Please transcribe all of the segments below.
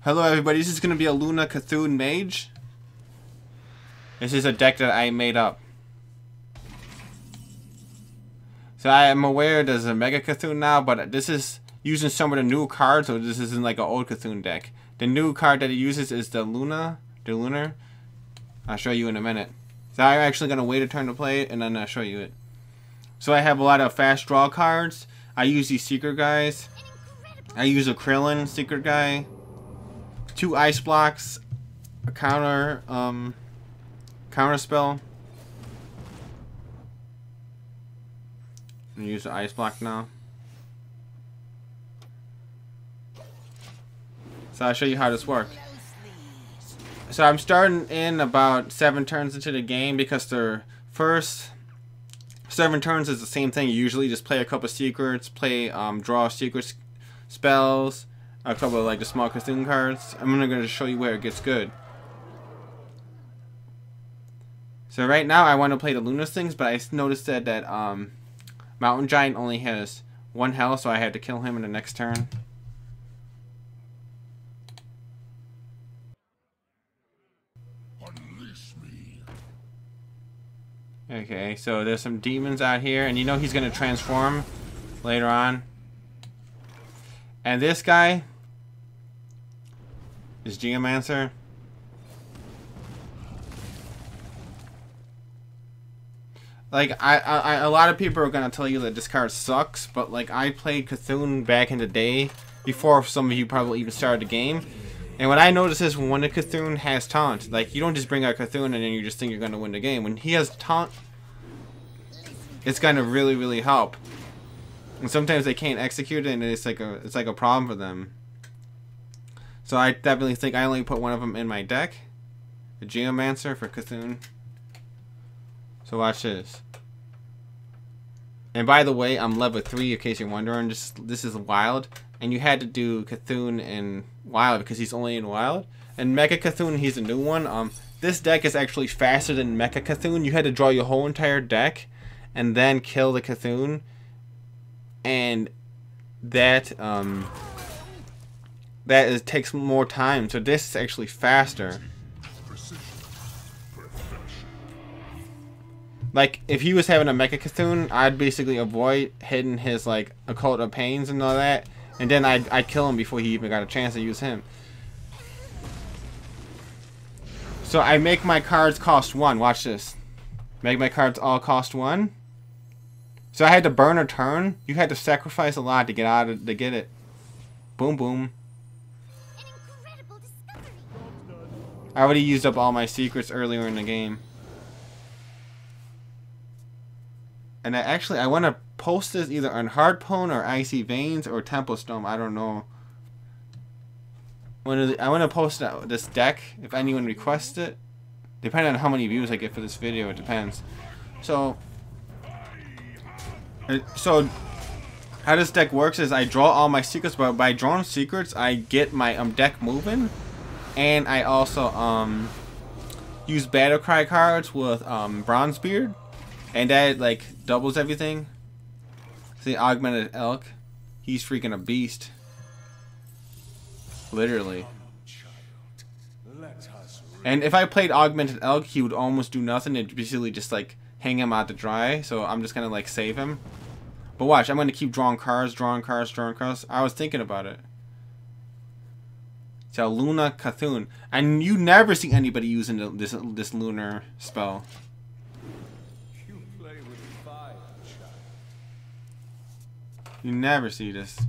Hello everybody, this is going to be a Luna Cthulhu Mage. This is a deck that I made up. So I am aware there's a Mega Cthulhu now, but this is using some of the new cards, so this isn't like an old Cthulhu deck. The new card that it uses is the Lunar. I'll show you in a minute. So I'm actually going to wait a turn to play it, and then I'll show you it. So I have a lot of fast draw cards. I use these secret guys. I use a Krillin secret guy. 2 ice blocks, a counter spell. I'm gonna use the ice block now. So I'll show you how this works. So I'm starting in about 7 turns into the game because the first 7 turns is the same thing. You usually just play a couple secrets, play draw secret spells, a couple of like the small Cthulhu cards. I'm going to show you where it gets good. So right now I want to play the Lunar things, but I noticed that Mountain Giant only has 1 health, so I had to kill him in the next turn. Okay, so there's some demons out here, and you know he's going to transform later on. And this guy is Geomancer. Like a lot of people are gonna tell you that this card sucks, but like I played Cthulhu back in the day before some of you probably even started the game. And what I noticed is when a Cthulhu has taunt, like you don't just bring out Cthulhu and then you just think you're gonna win the game. When he has taunt, it's gonna really help. And sometimes they can't execute it, and it's like a problem for them. So I definitely think I only put 1 of them in my deck, a Geomancer for Cthulhu. So watch this. And by the way, I'm level 3 in case you're wondering. This is wild, and you had to do Cthulhu in wild because he's only in wild. And Mega Cthulhu, he's a new one. This deck is actually faster than Mecha Cthulhu. You had to draw your whole entire deck and then kill the Cthulhu. And that takes more time. So this is actually faster. Like if he was having a Mecha Cthulhu, I'd basically avoid hitting his like Occult of Pains and all that, and then I'd kill him before he even got a chance to use him. So I make my cards cost 1. Watch this. Make my cards all cost 1. So I had to burn a turn. You had to sacrifice a lot to get it. Boom boom. I already used up all my secrets earlier in the game. And I want to post this either on Hardpone or Icy Veins or Temple Storm. I don't know. I want to post this deck if anyone requests it. Depending on how many views I get for this video, it depends. So how this deck works is I draw all my secrets, but by drawing secrets, I get my deck moving, and I also use Battlecry cards with Bronzebeard. And that like doubles everything. See, Augmented Elk, he's freaking a beast. Literally. And if I played Augmented Elk, he would almost do nothing. It'd basically just like hang him out to dry. So I'm just gonna like save him. But watch, I'm gonna keep drawing cards. I was thinking about it. So Luna Cthulhu, and you never see anybody using this Lunar spell. You never see this.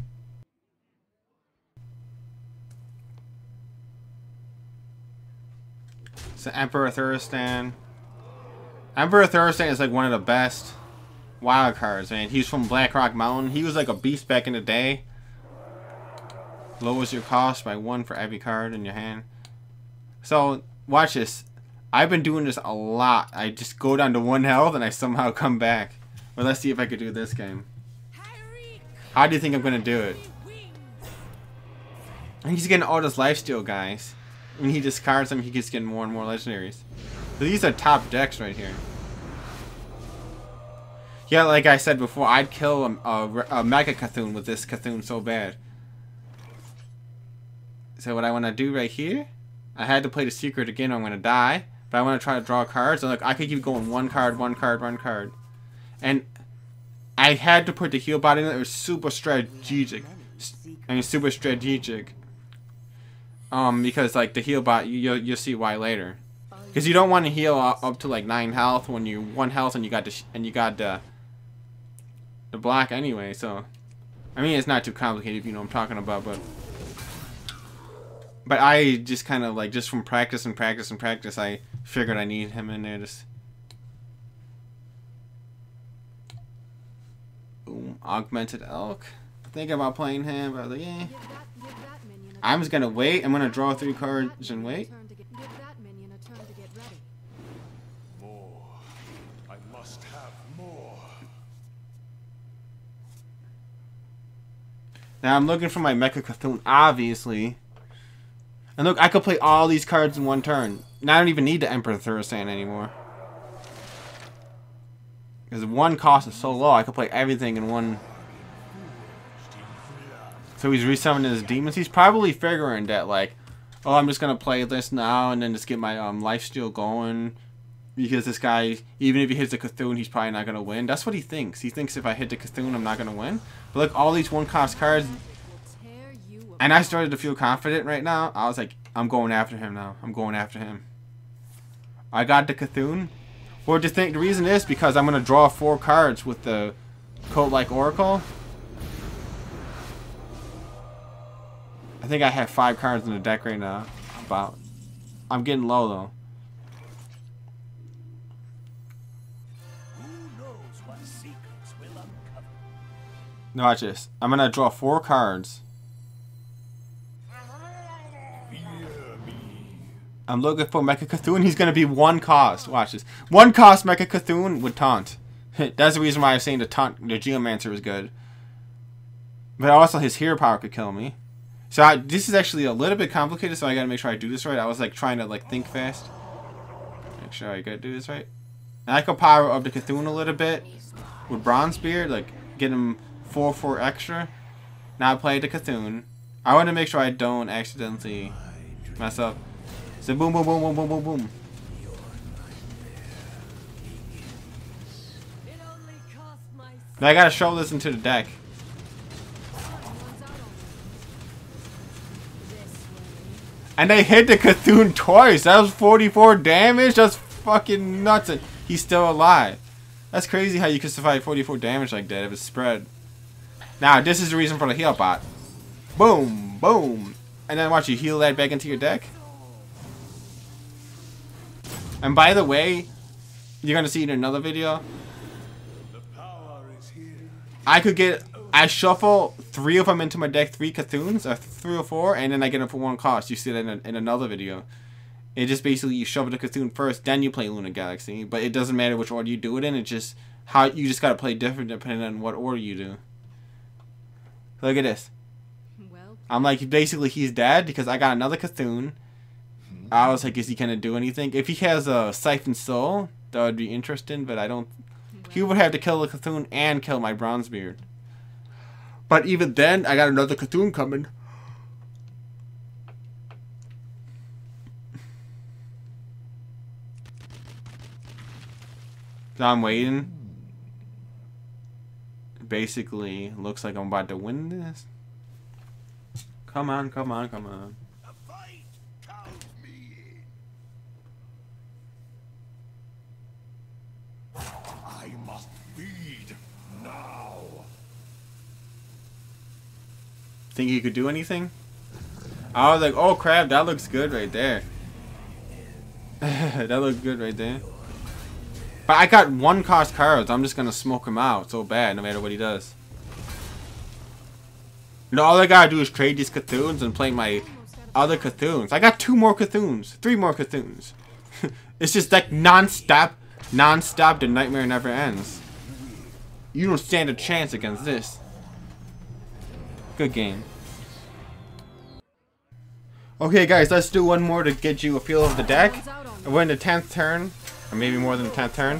So Emperor Thurstan. Emperor Thurstan is like one of the best wild cards, man. He's from Blackrock Mountain. He was like a beast back in the day. Lowers your cost by 1 for every card in your hand. So watch this. I've been doing this a lot. I just go down to 1 health and I somehow come back. Well, let's see if I could do this game. How do you think I'm gonna do it? He's getting all this lifesteal, guys. When he discards them, he keeps getting more and more legendaries. So these are top decks right here. Yeah, like I said before, I'd kill a Mega Cthulhu with this Cthulhu so bad. So what I want to do right here, I had to play the secret again. I'm gonna die, but I want to try to draw cards. And look, I could keep going one card, one card, one card, and I had to put the heal bot in. It was super strategic. I mean, super strategic. Because like the heal bot, you'll see why later. Because you don't want to heal up to like 9 health when you 1 health and you got the black anyway. So, I mean, it's not too complicated if you know what I'm talking about, but I just kind of like just from practice and practice and practice, I figured I need him in there. Just boom, augmented elk. Thinking about playing him, but I was like, yeah. I'm just gonna wait. I'm gonna draw 3 cards and wait. More. I must have more. Now I'm looking for my Mecha Cthulhu, obviously. And look, I could play all these cards in 1 turn. Now I don't even need the Emperor Thurstan anymore. Because 1 cost is so low, I could play everything in 1. So he's resummoning his demons. He's probably figuring that, like, oh, I'm just going to play this now and then just get my lifesteal going. Because this guy, even if he hits the Cthulhu, he's probably not going to win. That's what he thinks. He thinks if I hit the Cthulhu, I'm not going to win. But look, all these 1-cost cards. And I started to feel confident right now. I was like, I'm going after him now. I'm going after him. I got the Cthulhu. Well, the reason is because I'm going to draw 4 cards with the Cult-like Oracle. I think I have 5 cards in the deck right now. I'm getting low though. Now watch this. I'm gonna draw 4 cards. I'm looking for Mecha Cthulhu. He's gonna be 1 cost. Watch this. 1 cost Mecha Cthulhu with taunt. That's the reason why I was saying the Geomancer was good. But also his hero power could kill me. So this is actually a little bit complicated, so I gotta make sure I do this right. I was like trying to like think fast. Make sure I gotta do this right. And I could power up the Cthulhu a little bit with Bronzebeard, like get him 4/4 extra. Now I play the Cthulhu. I want to make sure I don't accidentally mess up. So boom, boom, boom, boom, boom, boom, boom. Now I gotta show this into the deck. And they hit the Cthulhu twice. That was 44 damage. That's fucking nuts. And he's still alive. That's crazy how you can survive 44 damage like that if it's spread. Now, this is the reason for the heal bot. Boom, boom. And then watch you heal that back into your deck. And by the way, you're going to see it in another video. I shuffle 3 of them into my deck, 3 Cthulhu's, or 3 or 4, and then I get them for 1 cost. You see that in another video. It just basically, you shovel the Cthulhu first, then you play Lunar Galaxy. But it doesn't matter which order you do it in, it's just how you just gotta play different depending on what order you do. Look at this. I'm like, basically he's dead because I got another Cthulhu. I was like, is he gonna do anything? If he has a Siphon Soul, that would be interesting, but I don't. He would have to kill the Cthulhu and kill my Bronzebeard. But even then, I got another Cthulhu coming. So I'm waiting. Basically, looks like I'm about to win this. Come on, come on, come on. I must feed now. Think you could do anything? I was like, oh crap, that looks good right there. That looks good right there. But I got 1 cost cards. I'm just gonna smoke him out so bad, no matter what he does. You know, all I gotta do is trade these Cthulhu's and play my other Cthulhu's. I got 2 more Cthulhu's, 3 more Cthulhu's. It's just like non-stop. The nightmare never ends. You don't stand a chance against this. Good game. Okay guys, let's do 1 more to get you a feel of the deck. We're in the 10th turn. Or maybe more than the 10th turn.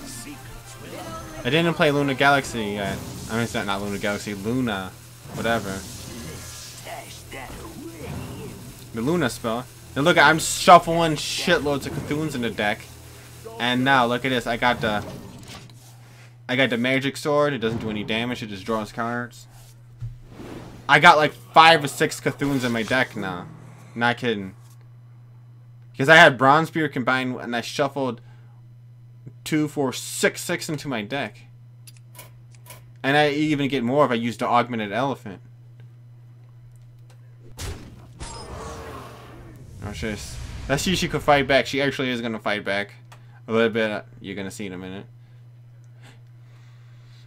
I didn't play Lunar Galaxy yet. I mean, it's not Lunar Galaxy, Luna. Whatever. The Luna spell. And look, I'm shuffling shitloads of Cthulhu's in the deck. And now, look at this. I got the magic sword. It doesn't do any damage. It just draws cards. I got like 5 or 6 Cthulhu's in my deck now. Not kidding. Because I had Bronze Spear combined and I shuffled 2, 4, 6, 6 into my deck. And I even get more if I use the Augmented Elephant. Oh, shit. Let's see if she could fight back. She actually is going to fight back. A little bit. You're going to see in a minute.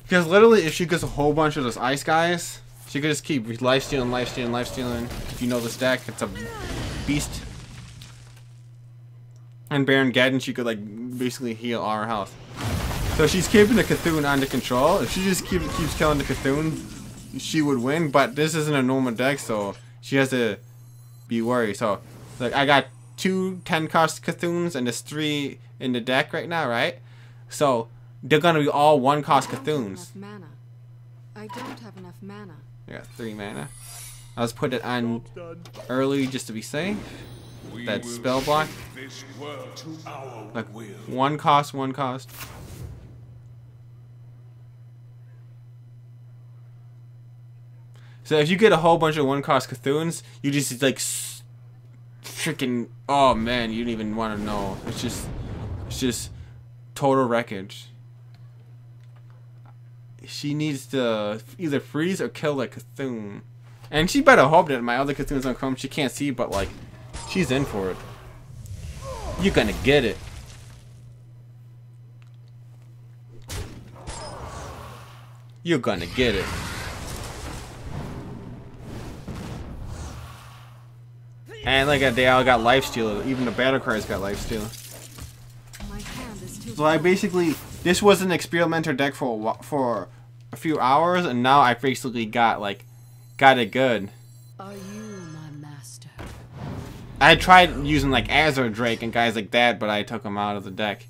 Because literally, if she gets a whole bunch of those ice guys, she could just keep lifestealing, lifestealing, lifestealing. If you know this deck, it's a beast. And Baron Geddon, she could like basically heal our health. So she's keeping the Cthulhu under control. If she just keeps killing the Cthulhu, she would win. But this isn't a normal deck, so she has to be worried. So, like, I got 2 10-cost Cthulhu's and there's 3 in the deck right now, right? So they're gonna be all 1-cost Cthulhu's. I don't have enough mana. I got 3 mana. I'll just put it on early just to be safe. That spell block. Like 1 cost, 1 cost. So if you get a whole bunch of 1-cost Cthulhu's, you just like freaking, oh man, you don't even want to know. It's just total wreckage. She needs to either freeze or kill that Cthulhu. And she better hope that my other Cthulhu's on Chrome she can't see, but like, she's in for it. You're gonna get it. You're gonna get it. And like they all got lifesteal. Even the battle cards got lifesteal. So I basically, this was an experimental deck for a few hours, and now I basically got it good. Are you my master? I tried using like Azure Drake and guys like that, but I took them out of the deck.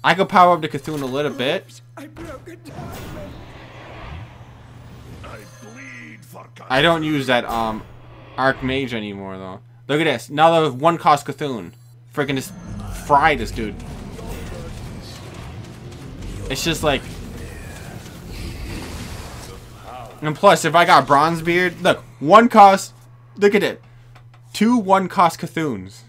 I could power up the Cthulhu a little bit. I don't use that Archmage anymore though. Look at this. Now the 1-cost Cthulhu. Freaking just fry this dude. It's just like, and plus if I got Bronzebeard, look, 1 cost, look at it, 2 1-cost Cthulhu's.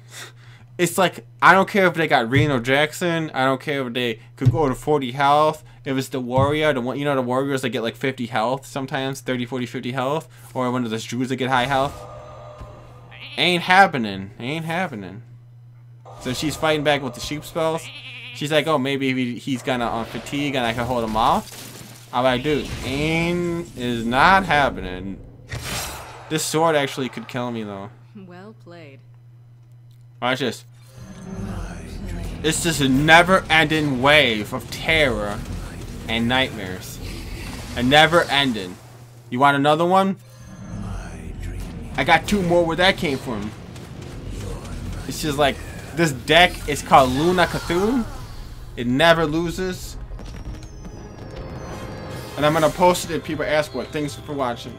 It's like, I don't care if they got Reno Jackson, I don't care if they could go to 40 health, if it's the warrior, the one, you know, the warriors that get like 50 health sometimes, 30, 40, 50 health, or one of those druids that get high health. Ain't happening, ain't happening. So she's fighting back with the sheep spells. She's like, oh, maybe he's gonna fatigue and I can hold him off. I'm like, dude, is not happening. This sword actually could kill me though. Well played. Watch this. It's just a never-ending wave of terror and nightmares. A never-ending. You want another one? I got 2 more where that came from. It's just like, this deck is called Luna Cthulhu. It never loses. And I'm gonna post it if people ask what. Thanks for watching.